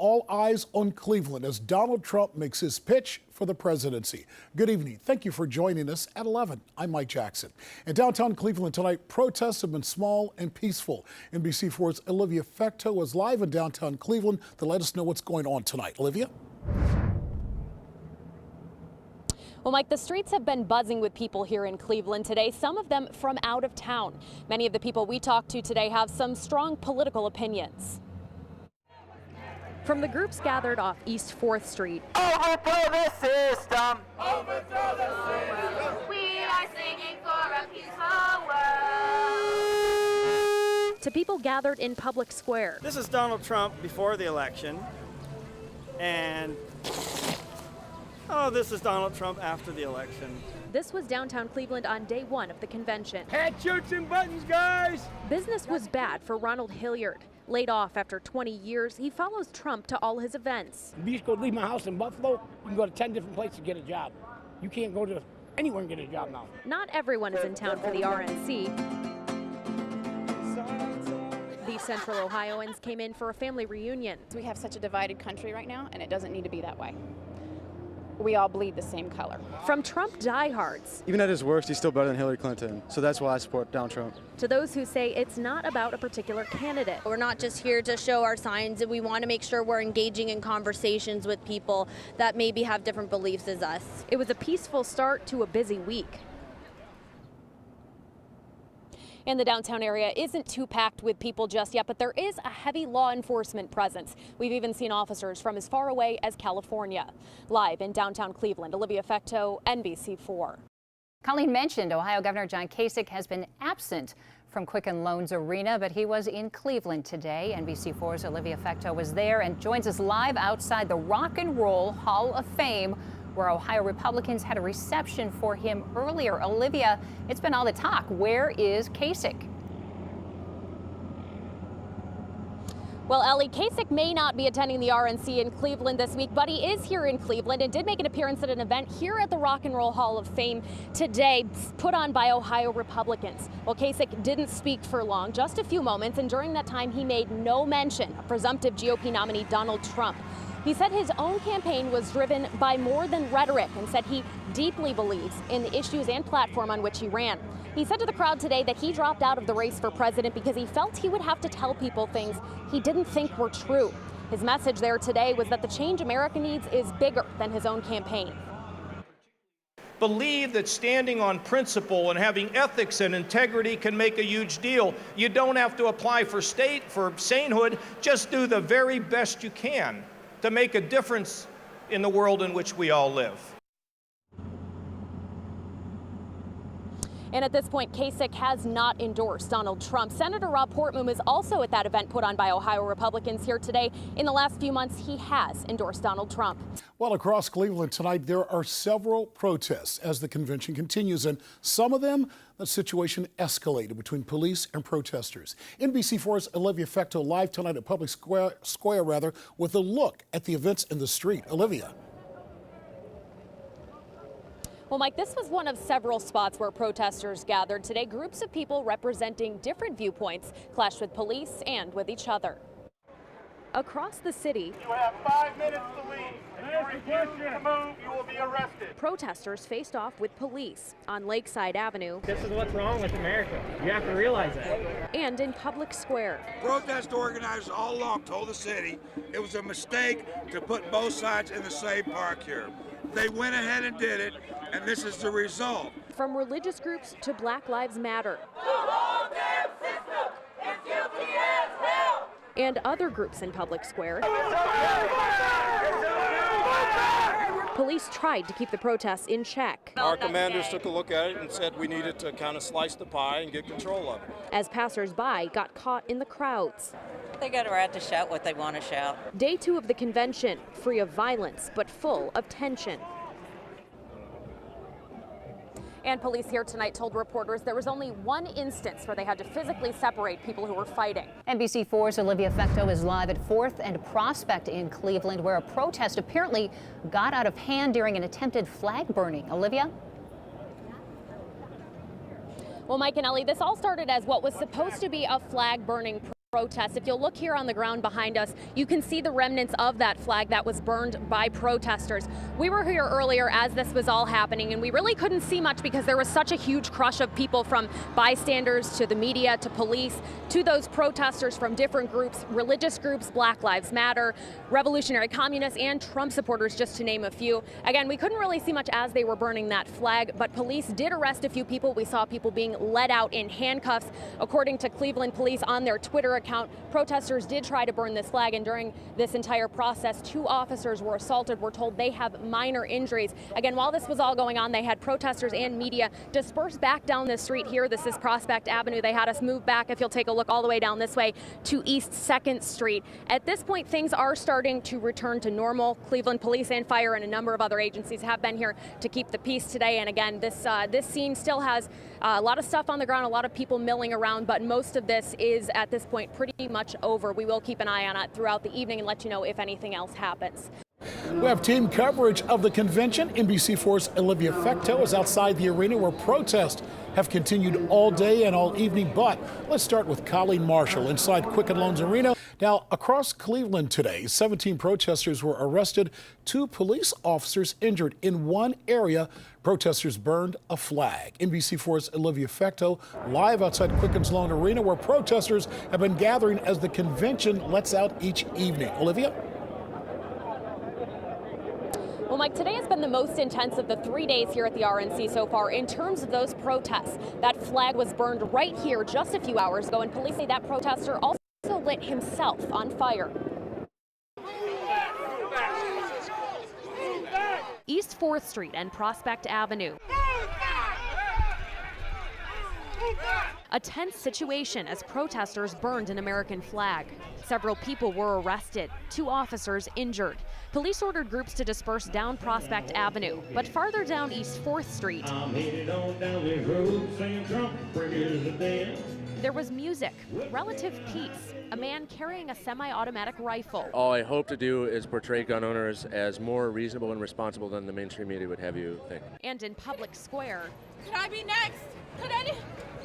all eyes on Cleveland as Donald Trump makes his pitch for the presidency. Good evening. Thank you for joining us at 11. I'm Mike Jackson. In downtown Cleveland tonight, protests have been small and peaceful. NBC4's Olivia Fecto is live in downtown Cleveland to let us know what's going on tonight. Olivia? Well, Mike, the streets have been buzzing with people here in Cleveland today, some of them from out of town. Many of the people we talked to today have some strong political opinions. From the groups gathered off East 4th Street. Overthrow the system! Overthrow the system! We are singing for a peaceful world. To people gathered in Public Square. This is Donald Trump before the election, and this is Donald Trump after the election. This was downtown Cleveland on day one of the convention. Hat, shirts, and buttons, guys! Business was bad for Ronald Hilliard. Laid off after 20 years, he follows Trump to all his events. If you just go leave my house in Buffalo, you can go to 10 different places to get a job. You can't go to anywhere and get a job now. Not everyone is in town for the RNC. These Central Ohioans came in for a family reunion. We have such a divided country right now, and it doesn't need to be that way. We all bleed the same color. From Trump diehards. Even at his worst, he's still better than Hillary Clinton. So that's why I support Donald Trump. To those who say it's not about a particular candidate. We're not just here to show our signs, and we want to make sure we're engaging in conversations with people that maybe have different beliefs as us. It was a peaceful start to a busy week. And the downtown area isn't too packed with people just yet, but there is a heavy law enforcement presence. We've even seen officers from as far away as California. Live in downtown Cleveland, Olivia Fecto, NBC4. Colleen mentioned Ohio Governor John Kasich has been absent from Quicken Loans Arena, but he was in Cleveland today. NBC4's Olivia Fecto was there and joins us live outside the Rock and Roll Hall of Fame, where Ohio Republicans had a reception for him earlier. Olivia, it's been all the talk. Where is Kasich? Well, Ellie, Kasich may not be attending the RNC in Cleveland this week, but he is here in Cleveland and did make an appearance at an event here at the Rock and Roll Hall of Fame today, put on by Ohio Republicans. Well, Kasich didn't speak for long, just a few moments, and during that time he made no mention of presumptive GOP nominee Donald Trump. He said his own campaign was driven by more than rhetoric and said he deeply believes in the issues and platform on which he ran. He said to the crowd today that he dropped out of the race for president because he felt he would have to tell people things he didn't think were true. His message there today was that the change America needs is bigger than his own campaign. Believe that standing on principle and having ethics and integrity can make a huge deal. You don't have to apply for sainthood. Just do the very best you can to make a difference in the world in which we all live. And at this point, Kasich has not endorsed Donald Trump. Senator Rob Portman was also at that event put on by Ohio Republicans here today. In the last few months, he has endorsed Donald Trump. Well, across Cleveland tonight, there are several protests as the convention continues, and some of them, the situation escalated between police and protesters. NBC4's Olivia Fecto live tonight at Public Square, with a look at the events in the street. Olivia. Well, Mike, this was one of several spots where protesters gathered today. Groups of people representing different viewpoints clashed with police and with each other. Across the city, You have 5 minutes to leave. If you refuse to move, you will be arrested. protesters faced off with police on Lakeside Avenue. This is what's wrong with America. You have to realize that. And in Public Square. Protest organizers all along told the city it was a mistake to put both sides in the same park here. They went ahead and did it, and this is the result. From religious groups to Black Lives Matter. The whole damn system is guilty as hell. And other groups in Public Square. Police tried to keep the protests in check. Our commanders took a look at it and said we needed to kind of slice the pie and get control of it. As passers-by got caught in the crowds. They got a right to shout what they want to shout. Day 2 of the convention, free of violence, but full of tension. And police here tonight told reporters there was only one instance where they had to physically separate people who were fighting. NBC4's Olivia Fecto is live at 4th and Prospect in Cleveland, where a protest apparently got out of hand during an attempted flag burning. Olivia? Well, Mike and Ellie, this all started as what was supposed to be a flag burning protest. If you'll look here on the ground behind us, you can see the remnants of that flag that was burned by protesters. We were here earlier as this was all happening, and we really couldn't see much because there was such a huge crush of people, from bystanders to the media to police to those protesters from different groups, religious groups, Black Lives Matter, Revolutionary Communists, and Trump supporters, just to name a few. Again, we couldn't really see much as they were burning that flag, but police did arrest a few people. We saw people being led out in handcuffs. According to Cleveland police on their Twitter account, protesters did try to burn this flag, and during this entire process, 2 officers were assaulted. We're told they have minor injuries. Again, while this was all going on, they had protesters and media disperse back down the street here. This is Prospect Avenue. They had us move back, if you'll take a look, all the way down this way to East 2nd Street. At this point, things are starting to return to normal. Cleveland Police and Fire and a number of other agencies have been here to keep the peace today. And again, this scene still has a lot of stuff on the ground, a lot of people milling around, but most of this is at this point pretty much over. We will keep an eye on it throughout the evening and let you know if anything else happens. We have team coverage of the convention. NBC4's Olivia Fecto is outside the arena where protests have continued all day and all evening. But let's start with Colleen Marshall inside Quicken Loans Arena. Now, across Cleveland today, 17 protesters were arrested, 2 police officers injured. In one area, protesters burned a flag. NBC4's Olivia Fecto live outside Quicken Loans Arena where protesters have been gathering as the convention lets out each evening. Olivia? Well, Mike, today has been the most intense of the 3 days here at the RNC so far in terms of those protests. That flag was burned right here just a few hours ago, and police say that protester also lit himself on fire. East 4th Street and Prospect Avenue. A tense situation as protesters burned an American flag. Several people were arrested, 2 officers injured. Police ordered groups to disperse down Prospect Avenue, but farther down East 4th Street, there was music, relative peace, a man carrying a semi-automatic rifle. All I hope to do is portray gun owners as more reasonable and responsible than the mainstream media would have you think. And in Public Square, could I be next? Could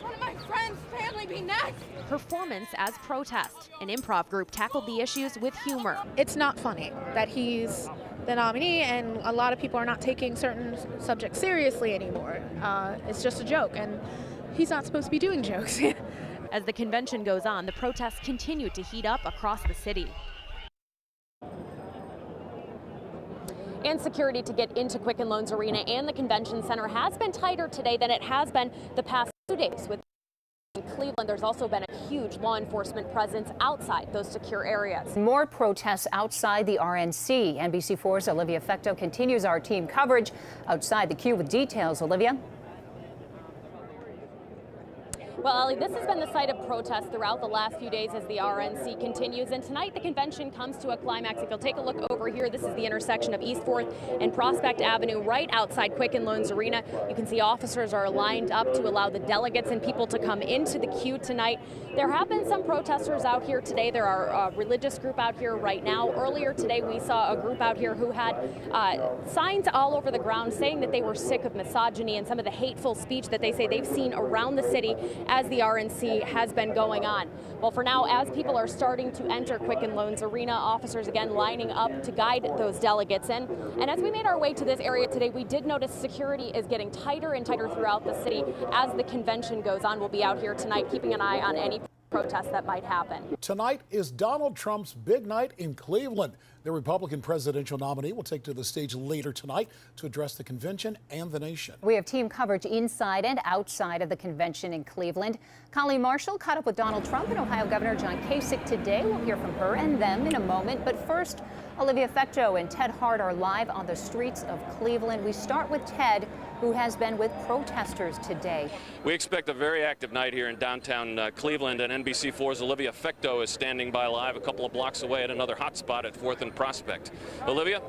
one of my friends' family be next? Performance as protest. An improv group tackled the issues with humor. It's not funny that he's the nominee and a lot of people are not taking certain subjects seriously anymore. It's just a joke, and he's not supposed to be doing jokes. As the convention goes on, the protests continue to heat up across the city. And security to get into Quicken Loans Arena and the convention center has been tighter today than it has been the past 2 days. With Cleveland, there's also been a huge law enforcement presence outside those secure areas. More protests outside the RNC. NBC4's Olivia Fecto continues our team coverage outside the queue with details. Olivia? Well, Ellie, this has been the site of protests throughout the last few days as the RNC continues, and tonight the convention comes to a climax. If you'll take a look over here, this is the intersection of East 4th and Prospect Avenue right outside Quicken Loans Arena. You can see officers are lined up to allow the delegates and people to come into the queue tonight. There have been some protesters out here today. There are a religious group out here right now. Earlier today, we saw a group out here who had signs all over the ground saying that they were sick of misogyny and some of the hateful speech that they say they've seen around the city as the RNC has been going on. Well, for now, as people are starting to enter Quicken Loans Arena, officers again lining up to guide those delegates in. And as we made our way to this area today, we did notice security is getting tighter and tighter throughout the city as the convention goes on. We'll be out here tonight keeping an eye on any protests that might happen. Tonight is Donald Trump's big night in Cleveland. The Republican presidential nominee will take to the stage later tonight to address the convention and the nation. We have team coverage inside and outside of the convention in Cleveland. Colleen Marshall caught up with Donald Trump and Ohio Governor John Kasich today. We'll hear from her and them in a moment. But first, Olivia Fecto and Ted Hart are live on the streets of Cleveland. We start with Ted, who has been with protesters today. We expect a very active night here in downtown Cleveland, and NBC4's Olivia Fecto is standing by live a couple of blocks away at another hot spot at 4th and Prospect. Olivia?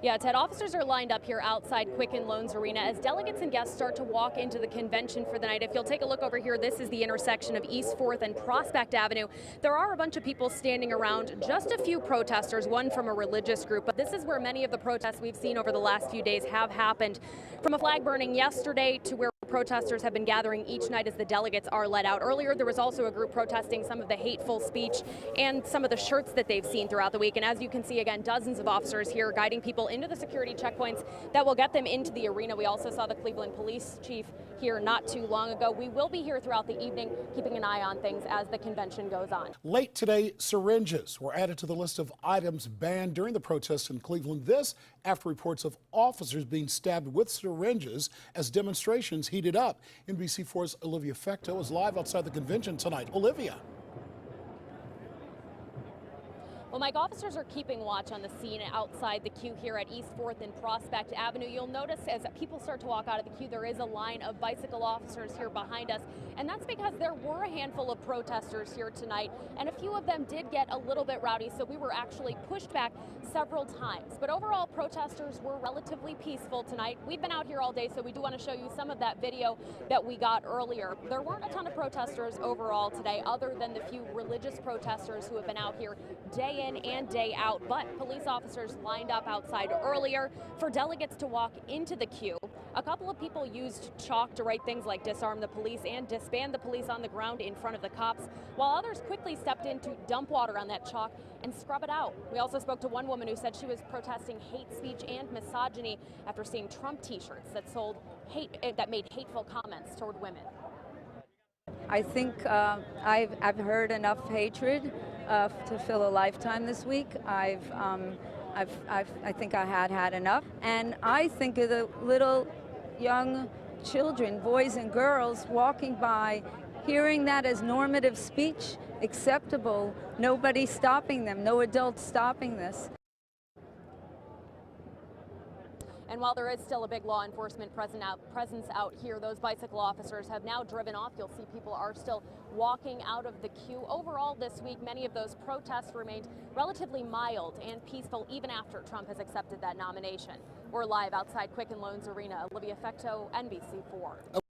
Yeah, Ted, officers are lined up here outside Quicken Loans Arena as delegates and guests start to walk into the convention for the night. If you'll take a look over here, this is the intersection of East 4th and Prospect Avenue. There are a bunch of people standing around, just a few protesters, one from a religious group, but this is where many of the protests we've seen over the last few days have happened. From a flag burning yesterday to where protesters have been gathering each night as the delegates are let out. Earlier, there was also a group protesting some of the hateful speech and some of the shirts that they've seen throughout the week. And as you can see, again, dozens of officers here guiding people into the security checkpoints that will get them into the arena. We also saw the Cleveland police chief here not too long ago. We will be here throughout the evening, keeping an eye on things as the convention goes on. Late today, syringes were added to the list of items banned during the protests in Cleveland. This after reports of officers being stabbed with syringes as demonstrations heated up. NBC4's Olivia Fecto is live outside the convention tonight. Olivia. Well, Mike, officers are keeping watch on the scene outside the queue here at East 4th and Prospect Avenue. You'll notice as people start to walk out of the queue, there is a line of bicycle officers here behind us. And that's because there were a handful of protesters here tonight, and a few of them did get a little bit rowdy, so we were actually pushed back several times. But overall, protesters were relatively peaceful tonight. We've been out here all day, so we do want to show you some of that video that we got earlier. There weren't a ton of protesters overall today, other than the few religious protesters who have been out here day in and day out, but police officers lined up outside earlier for delegates to walk into the queue. A couple of people used chalk to write things like disarm the police and disband the police on the ground in front of the cops, while others quickly stepped in to dump water on that chalk and scrub it out. We also spoke to one woman who said she was protesting hate speech and misogyny after seeing Trump t-shirts that made hateful comments toward women. I think I've heard enough hatred to fill a lifetime this week. I think I had enough, and I think of the little young children, boys and girls, walking by, hearing that as normative speech, acceptable. Nobody stopping them, no adults stopping this. And while there is still a big law enforcement presence out here, those bicycle officers have now driven off. You'll see people are still walking out of the queue. Overall this week, many of those protests remained relatively mild and peaceful even after Trump has accepted that nomination. We're live outside Quicken Loans Arena. Olivia Fecto, NBC4.